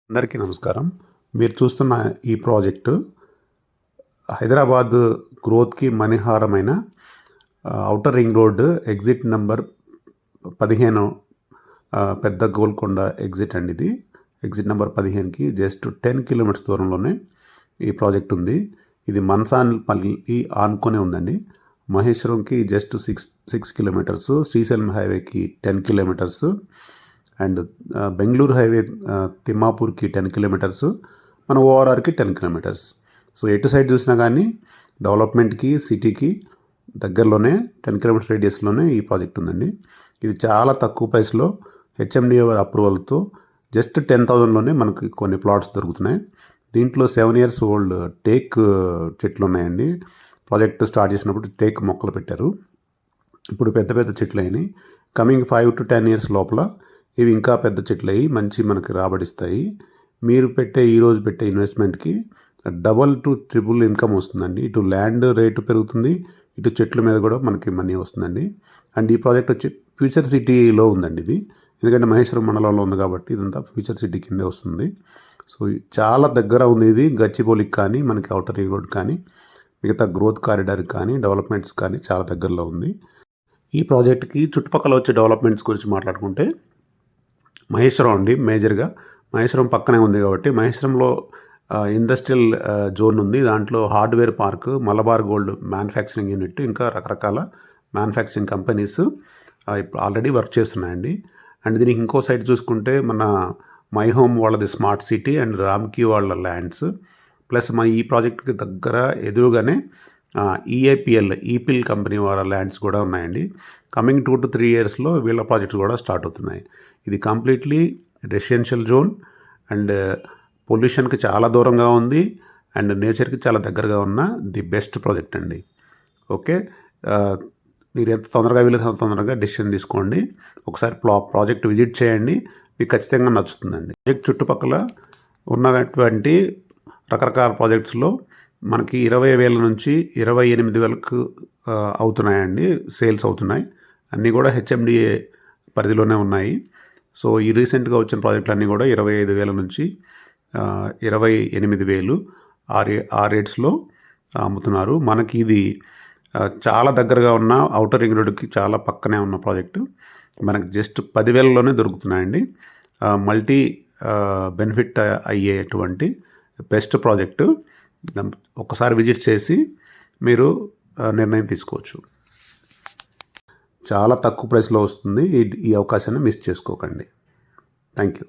అందరికీ నమస్కారం. మీరు చూస్తున్న ఈ ప్రాజెక్టు హైదరాబాద్ గ్రోత్‌కి మణిహారమైన outer ring road exit number 15 పెద్ద గోల్కొండ ఎగ్జిట్ అండి ఇది. ఎగ్జిట్ నంబర్ 15కి జస్ట్ 10 కిలోమీటర్స్ దూరంలోనే ఈ ప్రాజెక్ట్ ఉంది. ఇది మన్సాన్పల్లి ఆనుకునే ఉందండి. మహేశ్వరంకి జస్ట్ 6 కిలోమీటర్స్, శ్రీశైలం హైవేకి 10 కిలోమీటర్స్ అండ్ బెంగళూరు హైవే తిమ్మాపూర్కి 10 కిలోమీటర్స్, మన ఓఆర్ఆర్కి 10 కిలోమీటర్స్. సో ఎటు సైడ్ చూసినా కానీ డెవలప్మెంట్కి, సిటీకి దగ్గరలోనే 10 కిలోమీటర్స్ రేడియస్లోనే ఈ ప్రాజెక్ట్ ఉందండి. ఇది చాలా తక్కువ ప్రైస్లో హెచ్ఎండిఏ అప్రూవల్తో జస్ట్ 10,000లోనే మనకి కొన్ని ప్లాట్స్ దొరుకుతున్నాయి. దీంట్లో 7 years ఓల్డ్ టేక్ చెట్లు ఉన్నాయండి. ప్రాజెక్ట్ స్టార్ట్ చేసినప్పుడు టేక్ మొక్కలు పెట్టారు. ఇప్పుడు పెద్ద పెద్ద చెట్లు అయినాయి. కమింగ్ 5 to 10 years లోపల ఇవి ఇంకా పెద్ద చెట్లు అయ్యి మంచి మనకి రాబడిస్తాయి. మీరు ఈరోజు పెట్టే ఇన్వెస్ట్మెంట్కి డబల్ టు ట్రిపుల్ ఇన్కమ్ వస్తుందండి. ఇటు ల్యాండ్ రేటు పెరుగుతుంది, ఇటు చెట్ల మీద కూడా మనకి మనీ వస్తుందండి. అండ్ ఈ ప్రాజెక్ట్ వచ్చి ఫ్యూచర్ సిటీలో ఉందండి ఇది. ఎందుకంటే మహేశ్వరం మండలంలో ఉంది కాబట్టి ఇదంతా ఫ్యూచర్ సిటీ కిందే వస్తుంది. సో చాలా దగ్గర ఉంది ఇది. గచ్చిబౌలికి కానీ, మనకి ఔటర్ రింగ్ రోడ్ కానీ, మిగతా గ్రోత్ కారిడార్ కానీ, డెవలప్మెంట్స్ కానీ చాలా దగ్గరలో ఉంది. ఈ ప్రాజెక్ట్కి చుట్టుపక్కల వచ్చే డెవలప్మెంట్స్ గురించి మాట్లాడుకుంటే మహేశ్వరం అండి. మేజర్గా మహేశ్వరం పక్కనే ఉంది కాబట్టి మహేశ్వరంలో ఇండస్ట్రియల్ జోన్ ఉంది. దాంట్లో hardware park, Malabar gold manufacturing unit, ఇంకా రకరకాల మ్యానుఫ్యాక్చరింగ్ కంపెనీస్ ఇప్పుడు ఆల్రెడీ వర్క్ చేస్తున్నాయండి. అండ్ దీనికి ఇంకో సైడ్ చూసుకుంటే మన మై హోమ్ వాళ్ళది స్మార్ట్ సిటీ అండ్ రామ్కీ వాళ్ళ ల్యాండ్స్, ప్లస్ మా ఈ ప్రాజెక్ట్కి దగ్గర ఎదురుగానే ఈపిల్ కంపెనీ వాళ్ళ ల్యాండ్స్ కూడా ఉన్నాయండి. కమింగ్ 2 to 3 yearsలో వీళ్ళ ప్రాజెక్ట్స్ కూడా స్టార్ట్ అవుతున్నాయి. ఇది కంప్లీట్లీ రెసిడెన్షియల్ జోన్ అండ్ పొల్యూషన్కి చాలా దూరంగా ఉంది అండ్ నేచర్కి చాలా దగ్గరగా ఉన్న ది బెస్ట్ ప్రాజెక్ట్ అండి. ఓకే, మీరు ఎంత తొందరగా వీలైతే తొందరగా డెసిషన్ తీసుకోండి. ఒకసారి ప్రాజెక్ట్ విజిట్ చేయండి, మీకు ఖచ్చితంగా నచ్చుతుందండి. ప్రాజెక్ట్ చుట్టుపక్కల ఉన్నటువంటి రకరకాల ప్రాజెక్ట్స్లో మనకి 20,000 నుంచి 28,000 అవుతున్నాయండి, సేల్స్ అవుతున్నాయి. అన్నీ కూడా హెచ్ఎండిఏ పరిధిలోనే ఉన్నాయి. సో ఈ రీసెంట్గా వచ్చిన ప్రాజెక్టులు అన్నీ కూడా 25,000 నుంచి 28,000 ఆ రేట్స్లో అమ్ముతున్నారు. మనకి ఇది చాలా దగ్గరగా ఉన్న ఔటర్ రింగ్ రోడ్కి చాలా పక్కనే ఉన్న ప్రాజెక్టు. మనకి జస్ట్ 10,000లోనే దొరుకుతున్నాయండి. మల్టీ బెనిఫిట్ అయ్యేటువంటి బెస్ట్ ప్రాజెక్టు. ఒకసారి విజిట్ చేసి మీరు నిర్ణయం తీసుకోవచ్చు. చాలా తక్కువ ప్రైస్లో వస్తుంది. ఈ అవకాశాన్ని మిస్ చేసుకోకండి. Thank you.